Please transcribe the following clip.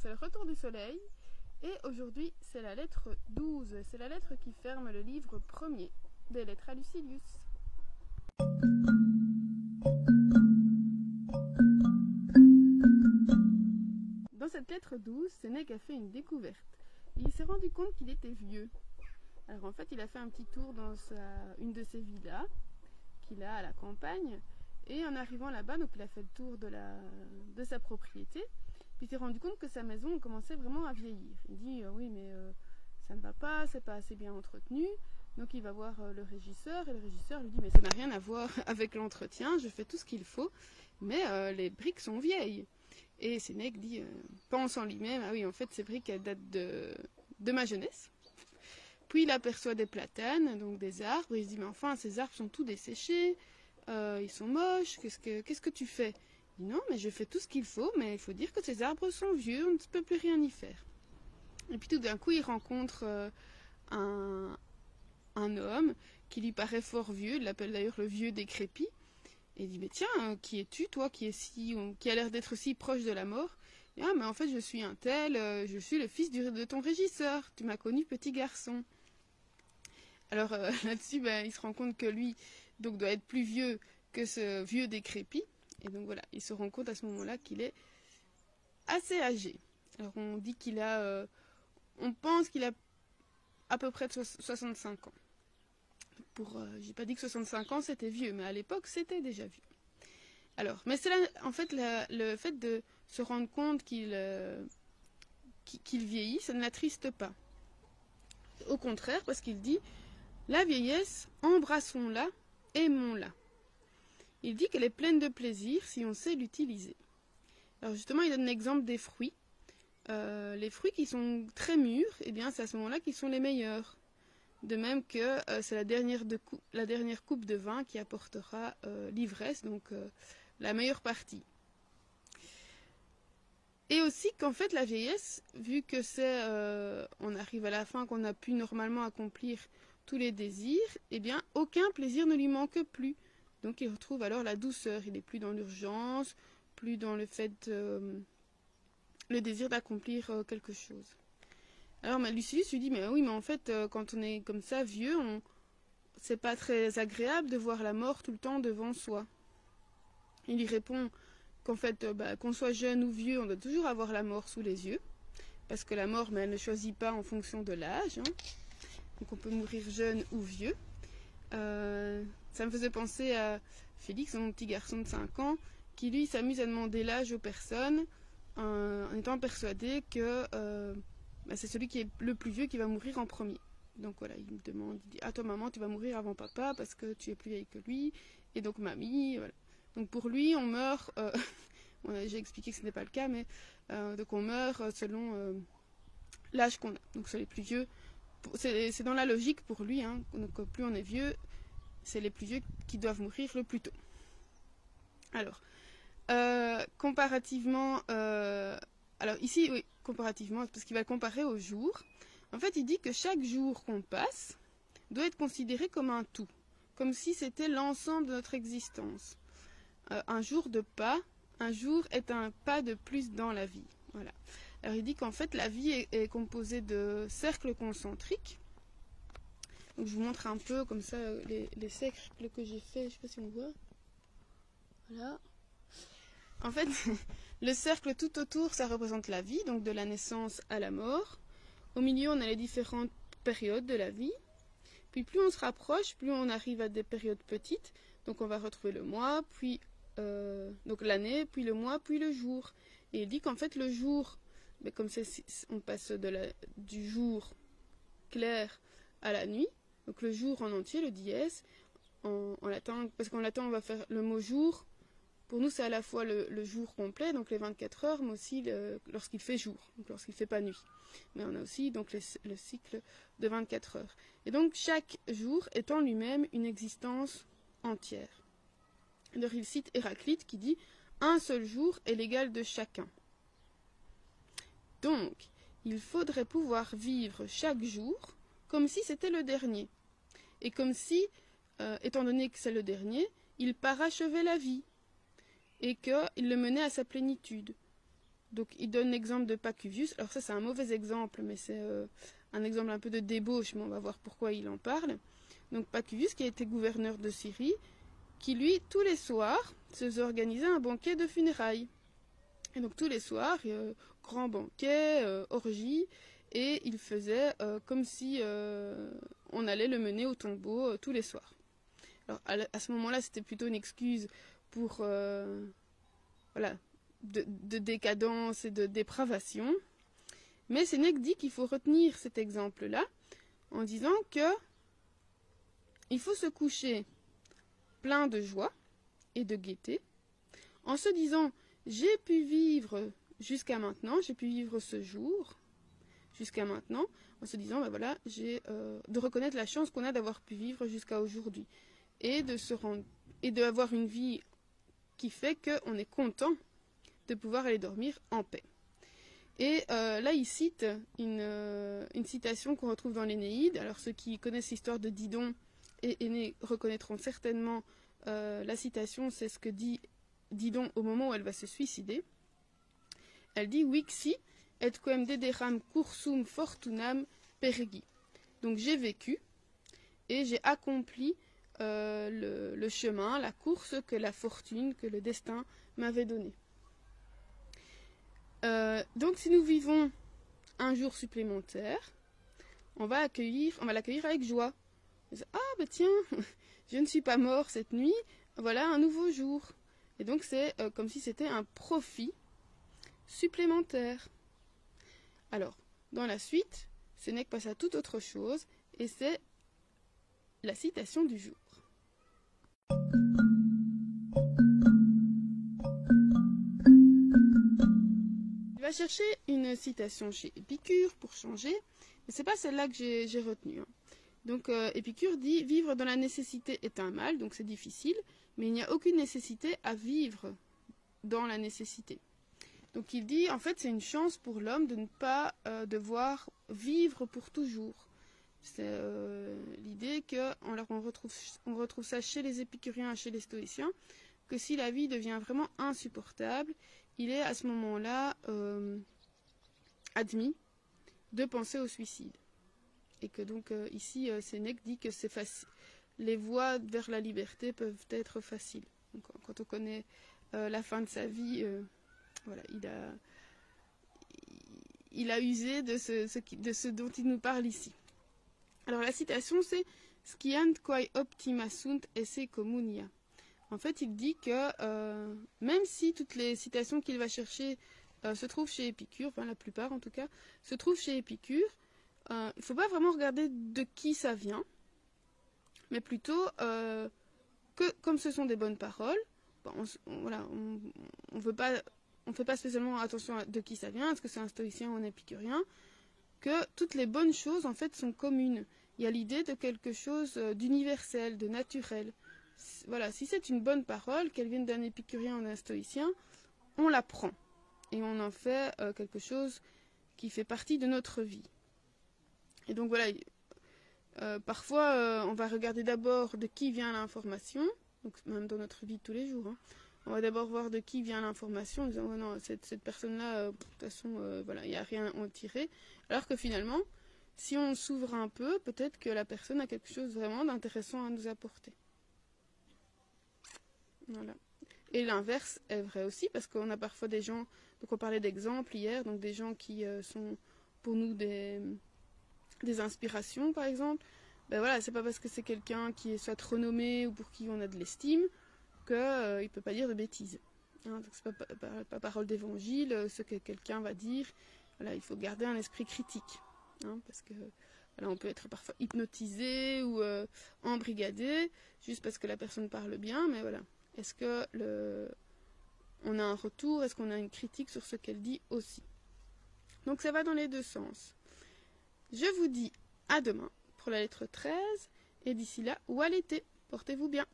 c'est le retour du soleil et aujourd'hui c'est la lettre 12. C'est la lettre qui ferme le livre premier des lettres à Lucilius. Dans cette lettre 12, Sénèque a fait une découverte. Il s'est rendu compte qu'il était vieux. Alors en fait, il a fait un petit tour dans une de ses villas qu'il a à la campagne. Et en arrivant là-bas, donc il a fait le tour de sa propriété. Puis il s'est rendu compte que sa maison commençait vraiment à vieillir. Il dit oui, mais ça ne va pas, c'est pas assez bien entretenu. Donc il va voir le régisseur et le régisseur lui dit mais ça n'a rien à voir avec l'entretien, je fais tout ce qu'il faut, mais les briques sont vieilles. Et Sénèque dit, pense en lui-même, ah oui, en fait ces briques elles datent de ma jeunesse. Puis il aperçoit des platanes, donc des arbres, et il se dit mais enfin ces arbres sont tous desséchés, ils sont moches, qu'est-ce que tu fais? Il dit non mais je fais tout ce qu'il faut, mais il faut dire que ces arbres sont vieux, on ne peut plus rien y faire. Et puis tout d'un coup il rencontre un homme qui lui paraît fort vieux, il l'appelle d'ailleurs le vieux décrépit, et il dit mais tiens, qui es-tu toi qui a l'air d'être si proche de la mort? Et, ah mais en fait je suis un tel, je suis le fils de ton régisseur, tu m'as connu petit garçon. Alors là-dessus il se rend compte que lui donc doit être plus vieux que ce vieux décrépit, et donc voilà, il se rend compte à ce moment-là qu'il est assez âgé. Alors on dit on pense qu'il a à peu près de 65 ans. J'ai pas dit que 65 ans c'était vieux, mais à l'époque c'était déjà vieux. Alors, mais c'est là, en fait, le fait de se rendre compte qu'il vieillit, ça ne l'attriste pas. Au contraire, parce qu'il dit, la vieillesse, embrassons-la, aimons-la. Il dit qu'elle est pleine de plaisir si on sait l'utiliser. Alors justement, il donne l'exemple des fruits. Les fruits qui sont très mûrs, eh bien, c'est à ce moment-là qu'ils sont les meilleurs. De même que c'est la dernière coupe de vin qui apportera l'ivresse, donc la meilleure partie. Et aussi qu'en fait la vieillesse, vu que on arrive à la fin, qu'on a pu normalement accomplir tous les désirs, eh bien aucun plaisir ne lui manque plus. Donc il retrouve alors la douceur, il n'est plus dans l'urgence, plus dans le désir d'accomplir quelque chose. Alors Lucilius lui dit mais oui mais en fait quand on est comme ça vieux, c'est pas très agréable de voir la mort tout le temps devant soi. Il lui répond qu'en fait qu'on soit jeune ou vieux, on doit toujours avoir la mort sous les yeux, parce que la mort elle ne choisit pas en fonction de l'âge, hein. Donc on peut mourir jeune ou vieux. Ça me faisait penser à Félix, mon petit garçon de 5 ans, qui lui s'amuse à demander l'âge aux personnes en étant persuadé que c'est celui qui est le plus vieux qui va mourir en premier. Donc voilà, il me demande, il dit ah toi maman tu vas mourir avant papa parce que tu es plus vieille que lui, et donc mamie, voilà. Donc pour lui on meurt, j'ai expliqué que ce n'est pas le cas, mais donc on meurt selon l'âge qu'on a. Donc c'est les plus vieux, c'est dans la logique pour lui, hein. Donc plus on est vieux, c'est les plus vieux qui doivent mourir le plus tôt. Alors, comparativement, alors ici, oui, comparativement, parce qu'il va le comparer au jour. En fait, il dit que chaque jour qu'on passe doit être considéré comme un tout, comme si c'était l'ensemble de notre existence. Un jour de pas, un jour est un pas de plus dans la vie. Voilà. Alors il dit qu'en fait, la vie est composée de cercles concentriques. Donc je vous montre un peu comme ça les cercles que j'ai fait, je ne sais pas si on voit. Voilà. En fait, le cercle tout autour, ça représente la vie, donc de la naissance à la mort. Au milieu, on a les différentes périodes de la vie. Puis plus on se rapproche, plus on arrive à des périodes petites. Donc on va retrouver le mois, puis donc l'année, puis le mois, puis le jour. Et il dit qu'en fait le jour, comme on passe du jour clair à la nuit, donc le jour en entier, le dies, en latin, parce qu'en latin on va faire le mot jour. Pour nous, c'est à la fois le jour complet, donc les 24 heures, mais aussi lorsqu'il fait jour, donc lorsqu'il ne fait pas nuit. Mais on a aussi donc le cycle de 24 heures. Et donc, chaque jour est en lui-même une existence entière. Alors, il cite Héraclite qui dit « Un seul jour est l'égal de chacun ». Donc, il faudrait pouvoir vivre chaque jour comme si c'était le dernier. Et comme si, étant donné que c'est le dernier, il parachevait la vie. Et qu'il le menait à sa plénitude. Donc il donne l'exemple de Pacuvius. Alors ça c'est un mauvais exemple, mais c'est un exemple un peu de débauche, mais on va voir pourquoi il en parle. Donc Pacuvius qui a été gouverneur de Syrie, qui lui, tous les soirs, se faisait organiser un banquet de funérailles. Et donc tous les soirs, grand banquet, orgie, et il faisait comme si on allait le mener au tombeau tous les soirs. Alors à ce moment-là, c'était plutôt une excuse pour voilà, de décadence et de dépravation. Mais Sénèque dit qu'il faut retenir cet exemple-là en disant que il faut se coucher plein de joie et de gaieté, en se disant j'ai pu vivre jusqu'à maintenant, j'ai pu vivre ce jour jusqu'à maintenant, en se disant ben voilà, de reconnaître la chance qu'on a d'avoir pu vivre jusqu'à aujourd'hui et d'avoir une vie qui fait qu'on est content de pouvoir aller dormir en paix. Et là, il cite une citation qu'on retrouve dans l'Énéide. Alors, ceux qui connaissent l'histoire de Didon et Énée reconnaîtront certainement la citation, c'est ce que dit Didon au moment où elle va se suicider. Elle dit « Vixi et quem dederam cursum fortunam peregi ». Donc, j'ai vécu et j'ai accompli le chemin, la course que la fortune, que le destin m'avait donnée. Donc si nous vivons un jour supplémentaire, on va l'accueillir avec joie. Ah ben tiens, je ne suis pas mort cette nuit, voilà un nouveau jour. Et donc c'est comme si c'était un profit supplémentaire. Alors, dans la suite, Sénèque passe à toute autre chose, et c'est la citation du jour. Je vais chercher une citation chez Épicure pour changer, mais c'est pas celle-là que j'ai retenue. Donc Épicure dit « Vivre dans la nécessité est un mal », donc c'est difficile, mais il n'y a aucune nécessité à vivre dans la nécessité. Donc il dit, en fait, c'est une chance pour l'homme de ne pas devoir vivre pour toujours. C'est l'idée qu'on retrouve ça chez les épicuriens et chez les stoïciens, que si la vie devient vraiment insupportable, il est à ce moment-là admis de penser au suicide. Et que donc ici, Sénèque dit que c'est facile. Les voies vers la liberté peuvent être faciles. Donc, quand on connaît la fin de sa vie, voilà, il a usé de ce dont il nous parle ici. Alors la citation c'est « Sciant quae optima sunt esse communia ». En fait, il dit que même si toutes les citations qu'il va chercher se trouvent chez Épicure, enfin la plupart en tout cas, se trouvent chez Épicure, il ne faut pas vraiment regarder de qui ça vient, mais plutôt que comme ce sont des bonnes paroles, bon, on ne fait pas spécialement attention à de qui ça vient, est-ce que c'est un stoïcien ou un épicurien, que toutes les bonnes choses en fait sont communes. Il y a l'idée de quelque chose d'universel, de naturel. Voilà, si c'est une bonne parole, qu'elle vienne d'un épicurien ou d'un stoïcien, on la prend et on en fait quelque chose qui fait partie de notre vie. Et donc voilà, parfois on va regarder d'abord de qui vient l'information, donc même dans notre vie de tous les jours, hein. On va d'abord voir de qui vient l'information en disant oh non, cette personne-là, de toute façon, voilà, il n'y a rien à en tirer. Alors que finalement, si on s'ouvre un peu, peut-être que la personne a quelque chose vraiment d'intéressant à nous apporter. Voilà. Et l'inverse est vrai aussi, parce qu'on a parfois des gens, donc on parlait d'exemples hier, donc des gens qui sont pour nous des inspirations par exemple. Ben voilà, c'est pas parce que c'est quelqu'un qui est soit renommé ou pour qui on a de l'estime qu'il ne peut pas dire de bêtises. Hein, donc c'est pas parole d'évangile, ce que quelqu'un va dire. Voilà, il faut garder un esprit critique. Hein, parce que voilà, on peut être parfois hypnotisé ou embrigadé juste parce que la personne parle bien, mais voilà. Est-ce que on a un retour, est-ce qu'on a une critique sur ce qu'elle dit aussi? Donc ça va dans les deux sens. Je vous dis à demain pour la lettre 13, et d'ici là, ou à l'été. Portez-vous bien.